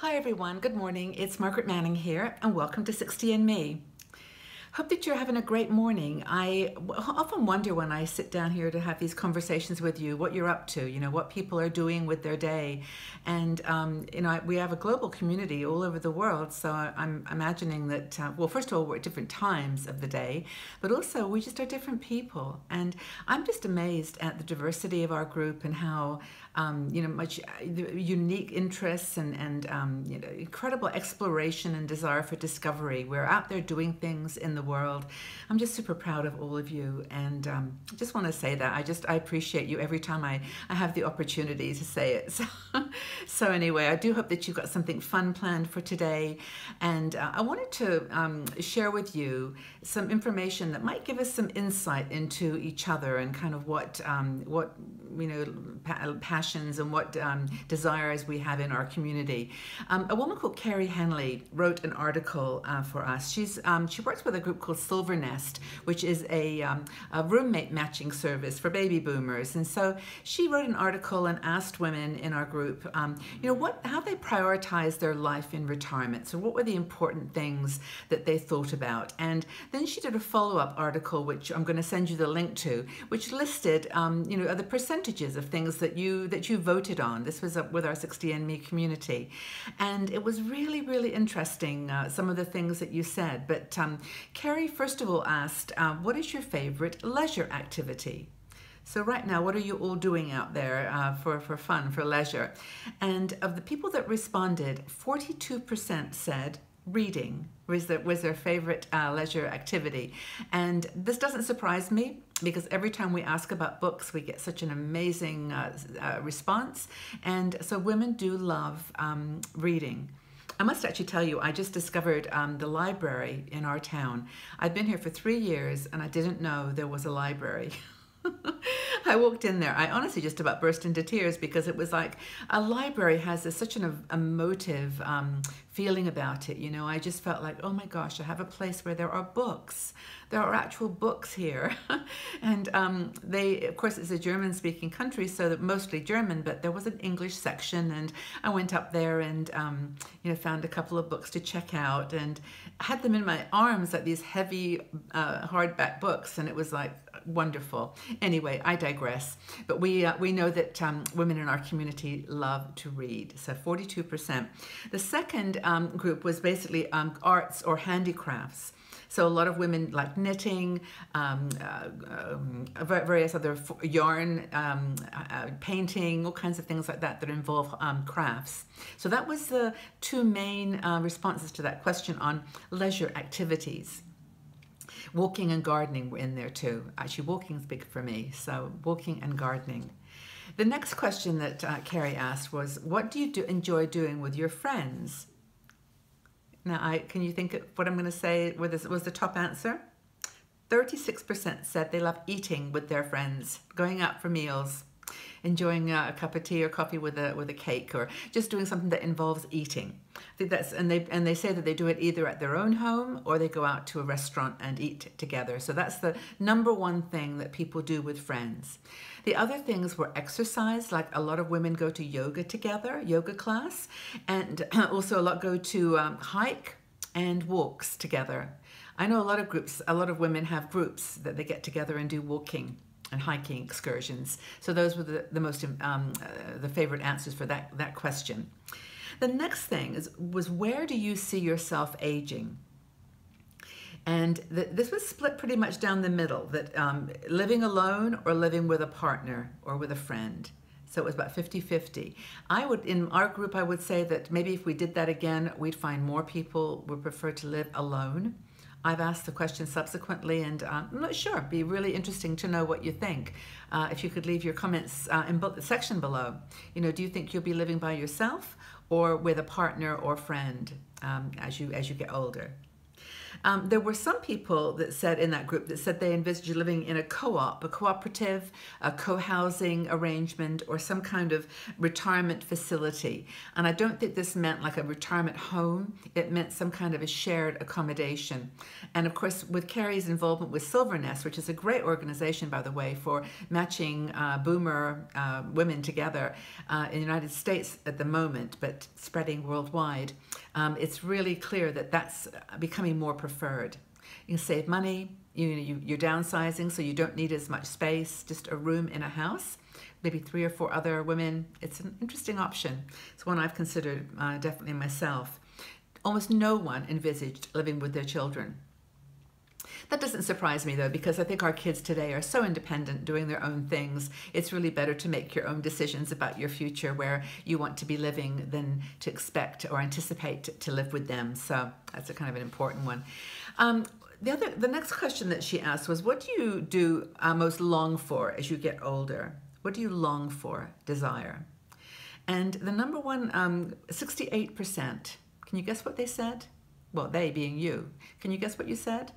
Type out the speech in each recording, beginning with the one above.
Hi everyone, good morning. It's Margaret Manning here and welcome to 60 and Me. Hope that you're having a great morning. I often wonder when I sit down here to have these conversations with you, what you're up to, what people are doing with their day. And, we have a global community all over the world. So I'm imagining that, well, first of all, we're at different times of the day, but also we just are different people. And I'm just amazed at the diversity of our group and how, much unique interests and incredible exploration and desire for discovery. We're out there doing things in the world. I'm just super proud of all of you, and just want to say that I appreciate you every time I have the opportunity to say it. So anyway, I do hope that you've got something fun planned for today, and I wanted to share with you some information that might give us some insight into each other and kind of what passions and what desires we have in our community. A woman called Kari Henley wrote an article for us. She works with a group called Silver Nest, which is a roommate matching service for baby boomers. And so she wrote an article and asked women in our group, how they prioritize their life in retirement. So what were the important things that they thought about? And then she did a follow-up article, which I'm going to send you the link to, which listed, the percentages of things that you voted on. This was with our 60andMe community, and it was really, really interesting, some of the things that you said. But Kari first of all asked, what is your favorite leisure activity? So right now, what are you all doing out there for fun, for leisure? And of the people that responded, 42% said reading was their favorite leisure activity. And this doesn't surprise me, because every time we ask about books, we get such an amazing response. And so women do love reading. I must actually tell you, I just discovered the library in our town. I've been here for 3 years and I didn't know there was a library. I walked in there, I honestly just about burst into tears, because it was like a library has such an emotive feeling about it. I just felt like, oh my gosh, I have a place where there are books. There are actual books here. And of course, it's a German-speaking country, so that mostly German, but there was an English section, and I went up there and found a couple of books to check out, and had them in my arms, like these heavy hardback books, and it was like wonderful. Anyway, I digress. But we know that women in our community love to read. So 42%. The second group was basically arts or handicrafts. So a lot of women like knitting, various other yarn, painting, all kinds of things like that involve crafts. So that was the two main responses to that question on leisure activities. Walking and gardening were in there too. Actually, walking is big for me, so walking and gardening. The next question that Kari asked was, what do you enjoy doing with your friends? Now, can you think of what I'm going to say was the top answer? 36% said they love eating with their friends, going out for meals, enjoying a cup of tea or coffee with a cake, or just doing something that involves eating. I think and they say that they do it either at their own home or they go out to a restaurant and eat together. So that's the number one thing that people do with friends. The other things were exercise, like a lot of women go to yoga together, yoga class, and also a lot go to hike and walks together. I know a lot of women have groups that they get together and do walking and hiking excursions. So those were the most the favorite answers for that question. The next thing was, where do you see yourself aging? And this was split pretty much down the middle, that living alone or living with a partner or with a friend. So it was about 50-50. In our group, I would say that maybe if we did that again, we'd find more people would prefer to live alone. I've asked the question subsequently, and I'm not sure. It'd be really interesting to know what you think. If you could leave your comments in the section below. Do you think you'll be living by yourself or with a partner or friend as you get older? There were some people that said in that group that said they envisaged living in a co-op, a cooperative, a co-housing arrangement, or some kind of retirement facility. And I don't think this meant like a retirement home. It meant some kind of a shared accommodation. And of course, with Kari's involvement with Silver Nest, which is a great organization, by the way, for matching boomer women together in the United States at the moment, but spreading worldwide, it's really clear that that's becoming more preferred. You can save money, you're downsizing, so you don't need as much space, just a room in a house, maybe 3 or 4 other women. It's an interesting option. It's one I've considered definitely myself. Almost no one envisaged living with their children. That doesn't surprise me though, because I think our kids today are so independent, doing their own things. It's really better to make your own decisions about your future, where you want to be living, than to expect or anticipate to live with them. So that's a kind of an important one. The next question that she asked was, what do you do most long for as you get older? What do you long for, desire? And the number one, 68%. Can you guess what they said? Well, they being you. Can you guess what you said?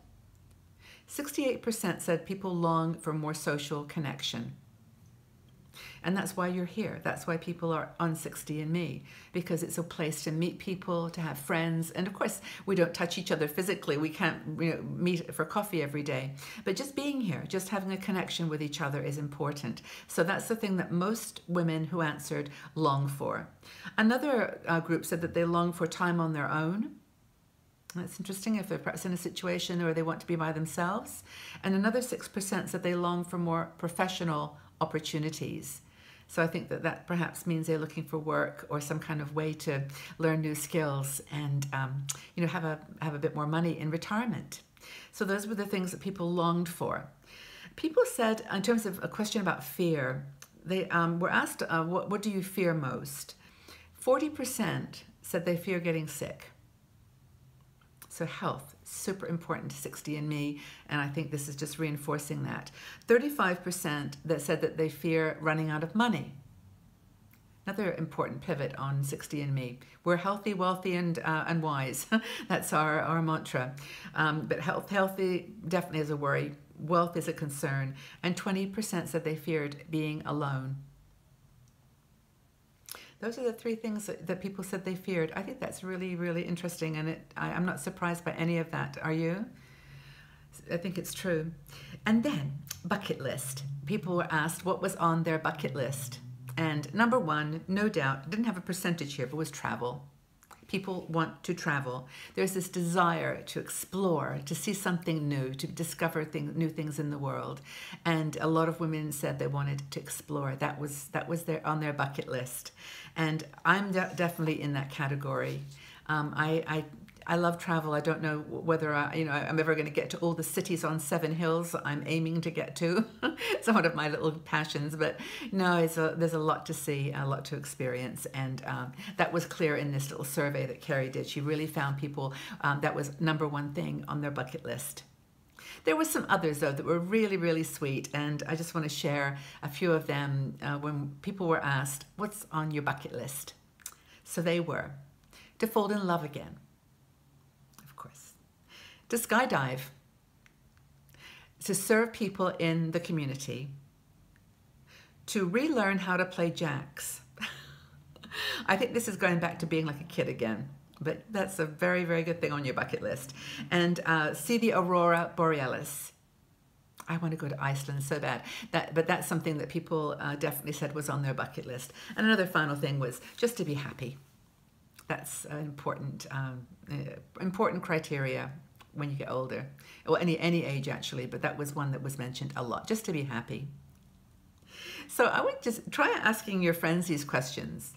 68% said people long for more social connection. And that's why you're here. That's why people are on 60andMe, because it's a place to meet people, to have friends. And of course, we don't touch each other physically. We can't meet for coffee every day. But just being here, just having a connection with each other is important. So that's the thing that most women who answered long for. Another group said that they long for time on their own. That's interesting, if they're perhaps in a situation where they want to be by themselves. And another 6% said they long for more professional opportunities. So I think that that perhaps means they're looking for work or some kind of way to learn new skills and have a bit more money in retirement. So those were the things that people longed for. People said, in terms of a question about fear, they were asked, what do you fear most? 40% said they fear getting sick. So health, super important to 60andMe, and I think this is just reinforcing that. 35% that said that they fear running out of money. Another important pivot on 60andMe. We're healthy, wealthy, and wise. That's our mantra. But healthy definitely is a worry. Wealth is a concern. And 20% said they feared being alone. Those are the 3 things that people said they feared. I think that's really, really interesting, and I'm not surprised by any of that. Are you? I think it's true. And then, bucket list. People were asked what was on their bucket list. And number 1, no doubt, didn't have a percentage here, but was travel. People want to travel. There's this desire to explore, to see something new, to discover new things in the world. And a lot of women said they wanted to explore. That was on their bucket list. And I'm definitely in that category. I love travel. I don't know whether I'm ever going to get to all the cities on 7 hills I'm aiming to get to. It's one of my little passions, but no, there's a lot to see, a lot to experience, and that was clear in this little survey that Kari did. She really found people that was number 1 thing on their bucket list. There were some others, though, that were really, really sweet, and I just want to share a few of them when people were asked, what's on your bucket list? So they were to fall in love again, of course, to skydive, to serve people in the community, to relearn how to play jacks. I think this is going back to being like a kid again. But that's a very, very good thing on your bucket list. And see the aurora borealis. I want to go to Iceland so bad. But that's something that people definitely said was on their bucket list. And another final thing was just to be happy. That's an important criteria when you get older. Well, any age actually, but that was one that was mentioned a lot, just to be happy. So I would just try asking your friends these questions.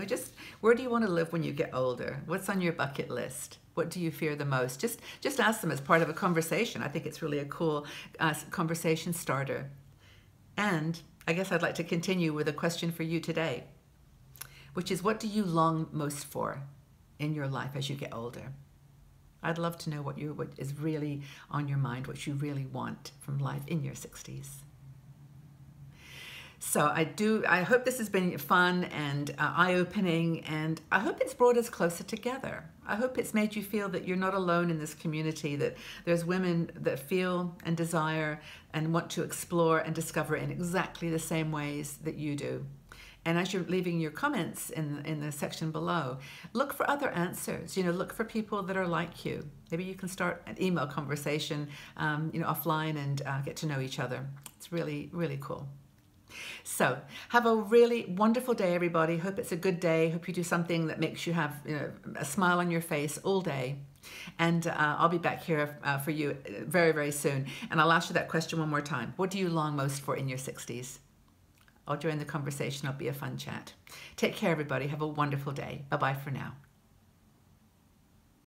Just where do you want to live when you get older? What's on your bucket list? What do you fear the most? Just ask them as part of a conversation. I think it's really a cool conversation starter. And I guess I'd like to continue with a question for you today, which is, what do you long most for in your life as you get older? I'd love to know what is really on your mind, what you really want from life in your 60s. So I hope this has been fun and eye-opening, and I hope it's brought us closer together. I hope it's made you feel that you're not alone in this community, that there's women that feel and desire and want to explore and discover in exactly the same ways that you do. And as you're leaving your comments in the section below, look for other answers. Look for people that are like you. Maybe you can start an email conversation, offline, and get to know each other. It's really, really cool. So have a really wonderful day, everybody. Hope it's a good day. Hope you do something that makes you have a smile on your face all day. And I'll be back here for you very, very soon. And I'll ask you that question one more time. What do you long most for in your 60s? I'll join the conversation. It'll be a fun chat. Take care, everybody. Have a wonderful day. Bye-bye for now.